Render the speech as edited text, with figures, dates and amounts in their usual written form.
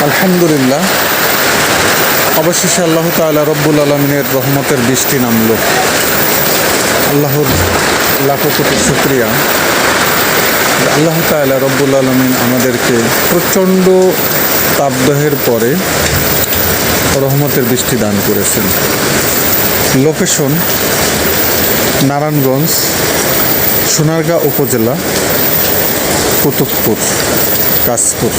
আলহামদুলিল্লাহ, অবশেষে আল্লাহ তাআলা রব্বুল আলমিনের রহমতের বৃষ্টি নামলো। আল্লাহর লাখো কোটি শুকরিয়া। আল্লাহ তাআলা রব্বুল আলমিন আমাদেরকে প্রচণ্ড তাপদাহের পরে রহমতের বৃষ্টি দান করেছেন। লোকেশন নারায়ণগঞ্জ, সোনারগাঁ উপজেলা, কুতুবপুর, কাশপুর।